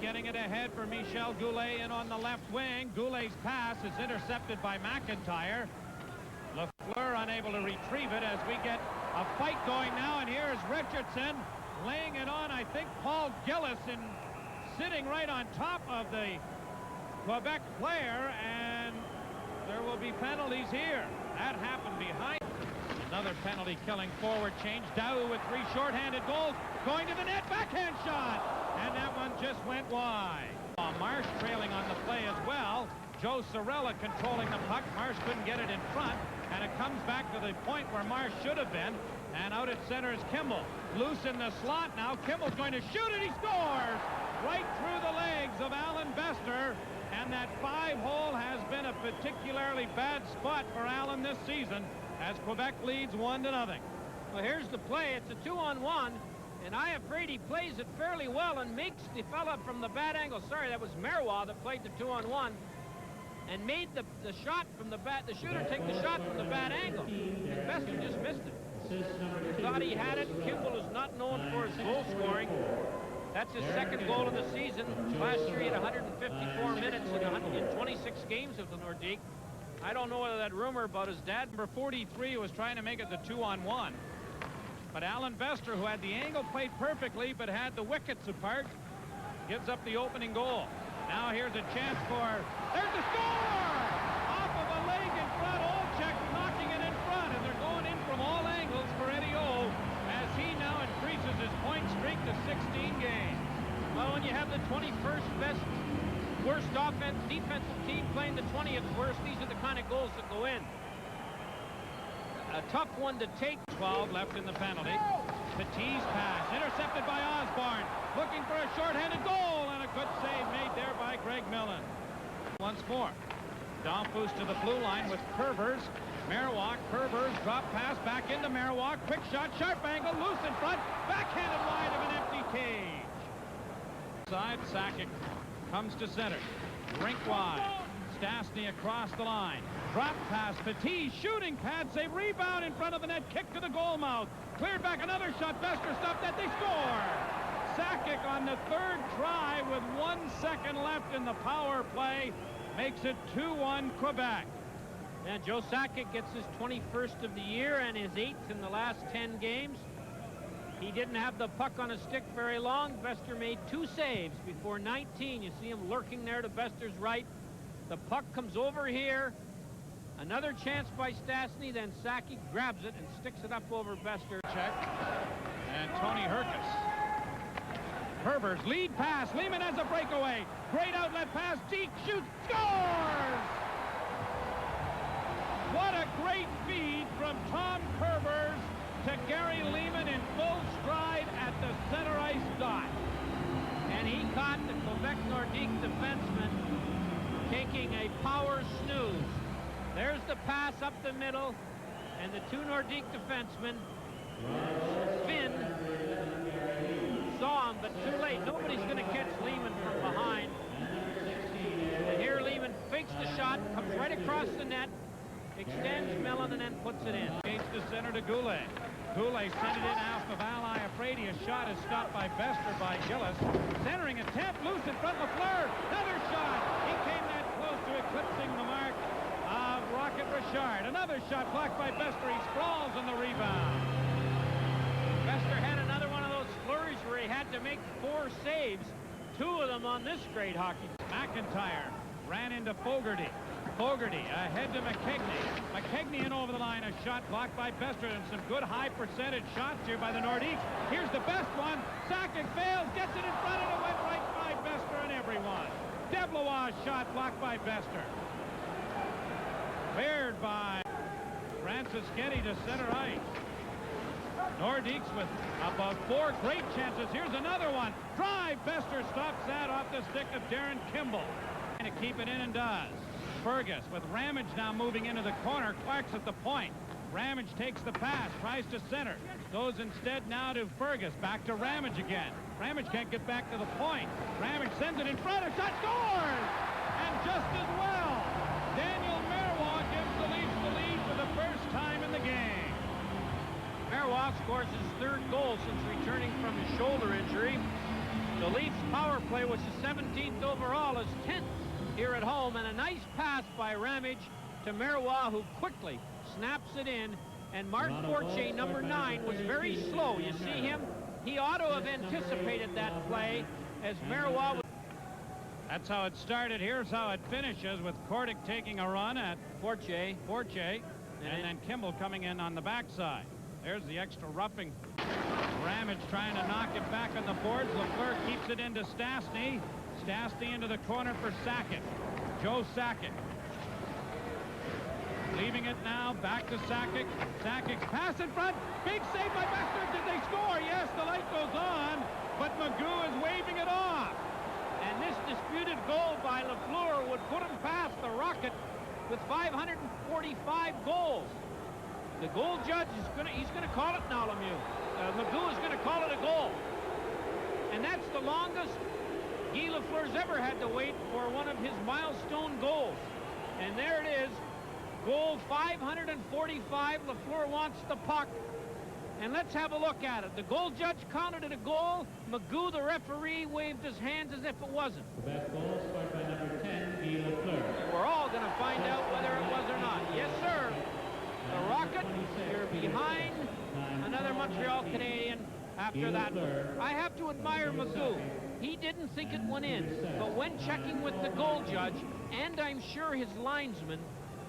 getting it ahead for Michel Goulet in on the left wing. Goulet's pass is intercepted by McIntyre. Lafleur unable to retrieve it as we get a fight going now, and here's Richardson laying it on, I think, Paul Gillis, and sitting right on top of the Quebec player, and there will be penalties here. That happened behind. Another penalty killing forward change. Daou with 3 shorthanded goals. Going to the net, backhand shot. And that one just went wide. Marsh trailing on the play as well. Joe Sorella controlling the puck. Marsh couldn't get it in front. And it comes back to the point where Marsh should have been. And out at center is Kimball. Loose in the slot now. Kimball's going to shoot it. He scores! Right through the legs of Alan Bester. And that 5-hole has been a particularly bad spot for Alan this season, as Quebec leads 1-0. Well, here's the play. It's a 2-on-1, and I am afraid he plays it fairly well and makes the fella from the bad angle. Sorry, that was Marois that played the 2-on-1 and made the shot from the the shooter take the shot from the bad angle. And Bester just missed it. He thought he had it. Kimball is not known for his goal scoring. That's his second goal of the season. Last year he had 154 minutes in 26 games with the Nordiques. I don't know whether that rumor about his dad. Number 43 was trying to make it the 2-on-1. But Alan Bester, who had the angle played perfectly but had the wickets apart, gives up the opening goal. Now here's a chance for... There's the score! Off of a leg in front. Olczyk knocking it in front, and they're going in from all angles for Eddie O, as he now increases his point streak to 16 games. Well, when you have the 21st best, worst defensive team playing the 20th worst, these are the kind of goals that go in. A tough one to take. 12 left in the penalty. Petit's pass intercepted by Osborne, looking for a shorthanded goal, and a good save made there by Greg Millen. Once more, Domfus to the blue line with Curvers. Marois, Curvers, drop pass back into Marois, quick shot, sharp angle, loose in front, backhanded wide of an empty cage. Side, Sakic comes to center, rink wide. Stastny across the line. Drop pass, Petit, shooting pad save, rebound in front of the net, kick to the goal mouth. Cleared back, another shot, Bester stopped that, they score! Sakic on the 3rd try with 1 second left in the power play makes it 2-1 Quebec. And Joe Sakic gets his 21st of the year and his 8th in the last 10 games. He didn't have the puck on his stick very long. Bester made 2 saves before 19. You see him lurking there to Bester's right. The puck comes over here. Another chance by Stastny, then Sakic grabs it and sticks it up over Bester. Check. And Tony Herkus. Herbers, lead pass. Lehman has a breakaway. Great outlet pass. Deke shoots. Scores! What a great feed from Tom Curvers to Gary Lehman in full stride at the center ice dot. And he caught the Quebec Nordique defenseman taking a power snooze. There's the pass up the middle, and the 2 Nordique defensemen, Finn, saw him, but too late. Nobody's going to catch Lehman from behind. And here Lehman fakes the shot, comes right across the net, extends Millen, and then puts it in. Gates to center to Goulet. Goulet sent it in off of Ally Afraidy. A shot is stopped by Bester by Gillis. Centering attempt, loose in front, Lafleur. Another shot. He came that close to eclipsing the mark of Rocket Richard. Another shot blocked by Bester. He sprawls on the rebound. Bester had another one of those flurries where he had to make 4 saves. 2 of them on this great hockey. McIntyre ran into Fogarty. Fogarty ahead to McKegney. McKegney in over the line. A shot blocked by Bester, and some good high percentage shots here by the Nordiques. Here's the best one. Sakic fails, gets it in front, and it went right by Bester and everyone. Deblois shot blocked by Bester. Cleared by Francis Getty to center ice. Nordiques with about 4 great chances. Here's another one. Drive. Bester stops that off the stick of Darren Kimball. And to keep it in, and does. Fergus with Ramage now moving into the corner. Clark's at the point. Ramage takes the pass, tries to center. Goes instead now to Fergus. Back to Ramage again. Ramage can't get back to the point. Ramage sends it in front. A shot, scores! And just as well, Daniel Marois gives the Leafs the lead for the first time in the game. Marois scores his 3rd goal since returning from his shoulder injury. The Leafs power play, which is 17th overall, is 10th here at home, and a nice pass by Ramage to Marois, who quickly snaps it in. And Mark Fortier, number 9, was very slow. You see him? He ought to have anticipated that play as Marois was... That's how it started. Here's how it finishes, with Kordic taking a run at Fortier. And then Kimball coming in on the backside. There's the extra roughing. Ramage trying to knock it back on the boards. Lafleur keeps it into Stastny. Stastny into the corner for Sakic. Joe Sakic. Leaving it now, back to Sakic. Sakic's pass in front. Big save by Bester. Did they score? Yes, the light goes on, but Magoo is waving it off. And this disputed goal by Lafleur would put him past the Rocket with 545 goals. The goal judge is he's gonna call it now, Lemieux. Magoo is gonna call it a goal. And that's the longest Guy Lafleur's ever had to wait for one of his milestone goals. And there it is. Goal 545. Lafleur wants the puck. And let's have a look at it. The goal judge counted it a goal. Magoo, the referee, waved his hands as if it wasn't. Quebec goal scored by number 10, Guy Lafleur. We're all going to find out whether it was or not. Yes, sir. The Rocket, you're behind another Montreal Canadian after that one. I have to admire Magoo. He didn't think it went in, but when checking with the goal judge, and I'm sure his linesman,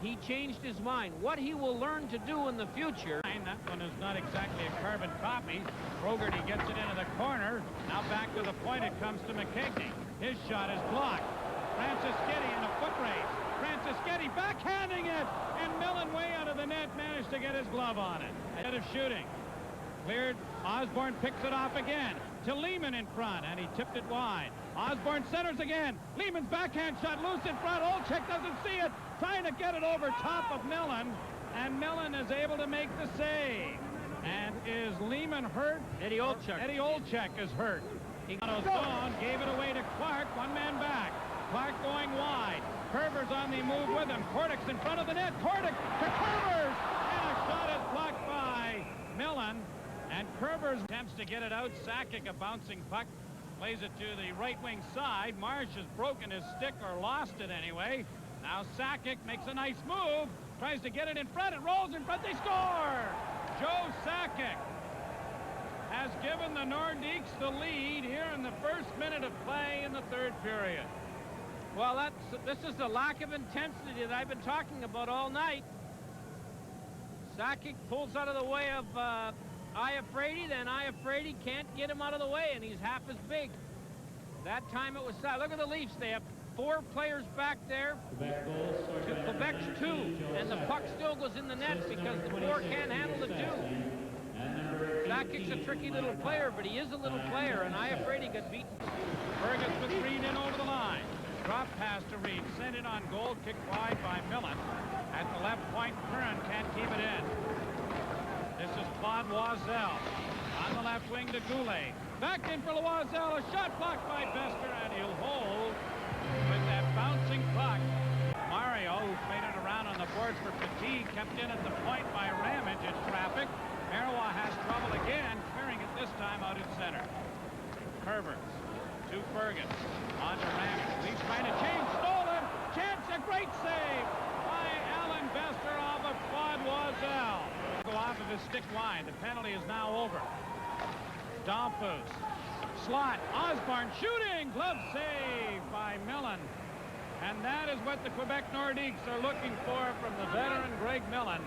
he changed his mind. What he will learn to do in the future. That one is not exactly a carbon copy. Fogarty gets it into the corner. Now back to the point. It comes to McKegney. His shot is blocked. Franciscetti in a foot race. Franciscetti backhanding it. And Millen, way out of the net, managed to get his glove on it. Instead of shooting. Cleared. Osborne picks it off again. To Lehman in front, and he tipped it wide. Osborne centers again. Lehman's backhand shot loose in front. Olczyk doesn't see it. Trying to get it over top of Millen, and Millen is able to make the save. And is Lehman hurt? Eddie Olczyk. Eddie Olczyk is hurt. He got his phone, gave it away to Clark. One man back. Clark going wide. Kerber's on the move with him. Kordic's in front of the net. Kordic to Kerbers, and a shot is blocked by Millen. And Kerbers attempts to get it out. Sakic, a bouncing puck, plays it to the right wing side. Marsh has broken his stick, or lost it anyway. Now Sakic makes a nice move, tries to get it in front. It rolls in front. They score! Joe Sakic has given the Nordiques the lead here in the first minute of play in the third period. Well, this is the lack of intensity that I've been talking about all night. Sakic pulls out of the way of Iafrate, then Iafrate can't get him out of the way, and he's half as big. That time it was... Look at the Leafs. They have 4 players back there. Quebec goal scored by number Quebec's 2, 19, and the puck still goes in the net because the 4 can't handle the 2. Sakic's a tricky little player, but he is a little player, and Iafrate got beaten. Fergus with Reed in over the line. Drop pass to Reed. Sent it on goal. Kicked wide by Millen. At the left point, Curran can't keep it in. This is Claude Loisel. On the left wing to Goulet. Back in for Loisel. A shot blocked by Bester, and he'll hold with that bouncing puck. Mario, who played it around on the boards for fatigue, kept in at the point by Ramage in traffic. Marois has trouble again, clearing it this time out in center. Herbert to Fergus. On to Ramage. Leafs trying to change. Stolen. Chance, a great save by Alan Bester off of Claude Loisel. Go off of his stick line. The penalty is now over. Domfus. Slot. Osborne shooting. Glove save by Millen. And that is what the Quebec Nordiques are looking for from the veteran Greg Millen.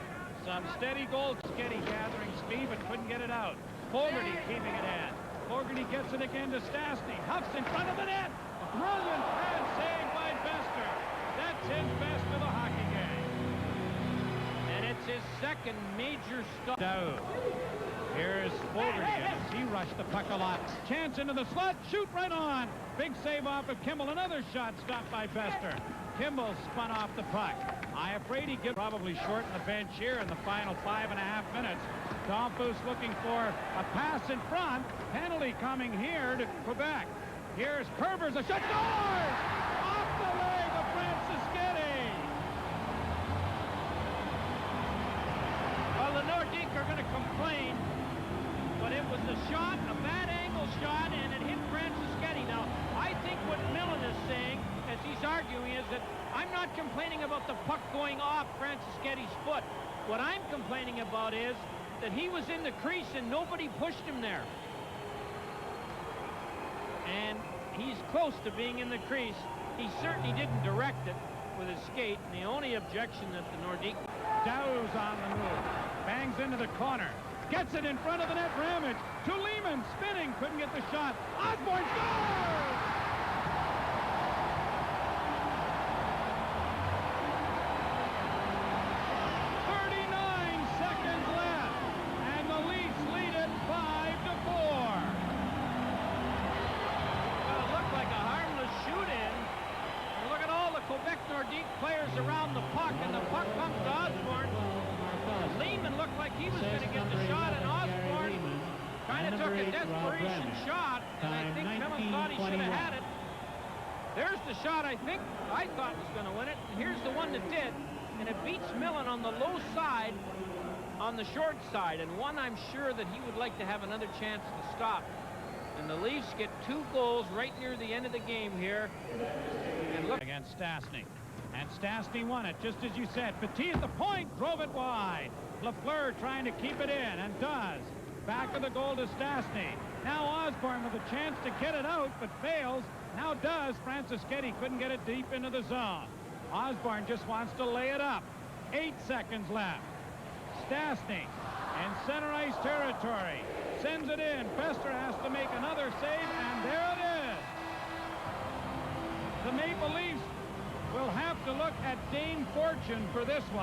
Some steady goal. Sketty gathering speed, but couldn't get it out. Fogarty keeping it in. Fogarty gets it again to Stastny. Huffs in front of the net. A brilliant pad save by Bester. That's his best of the hockey game. And it's his second major stop. Here's Fogarty as he rushed the puck a lot. Chance into the slot. Shoot right on. Big save off of Kimball. Another shot stopped by Bester. Kimball spun off the puck. Iafrate get probably short in the bench here in the final 5.5 minutes. Domfus looking for a pass in front. Penalty coming here to Quebec. Here's Kerbers. A shot. Scores! Off the leg of Franciscetti. Well, the Nordiques are going to complain, but it was a shot, a bad angle shot, and it hit Franciscetti. not complaining about the puck going off Franceschetti's foot. What I'm complaining about is that he was in the crease and nobody pushed him there. And he's close to being in the crease. He certainly didn't direct it with his skate. And the only objection that the Nordiques... Dow's on the move. Bangs into the corner. Gets it in front of the net. Ramage to Lehman. Spinning. Couldn't get the shot. Osborne scores! Nordique players around the puck, and the puck comes to Osborne. Lehman looked like he was going to get the shot, and Osborne kind of took a desperation shot, and I think Millen thought he should have had it. There's the shot I thought was going to win it, and here's the one that did, and it beats Millen on the low side, on the short side, and one I'm sure that he would like to have another chance to stop. And the Leafs get 2 goals right near the end of the game here. And look against Stastny. And Stastny won it, just as you said. Petit at the point, drove it wide. Lafleur trying to keep it in, and does. Back of the goal to Stastny. Now Osborne with a chance to get it out, but fails. Now does. Franceschetti couldn't get it deep into the zone. Osborne just wants to lay it up. 8 seconds left. Stastny in center ice territory. Sends it in. Fester has to make another save, and there it is. The Maple Leafs will have to look at Dane Fortune for this one.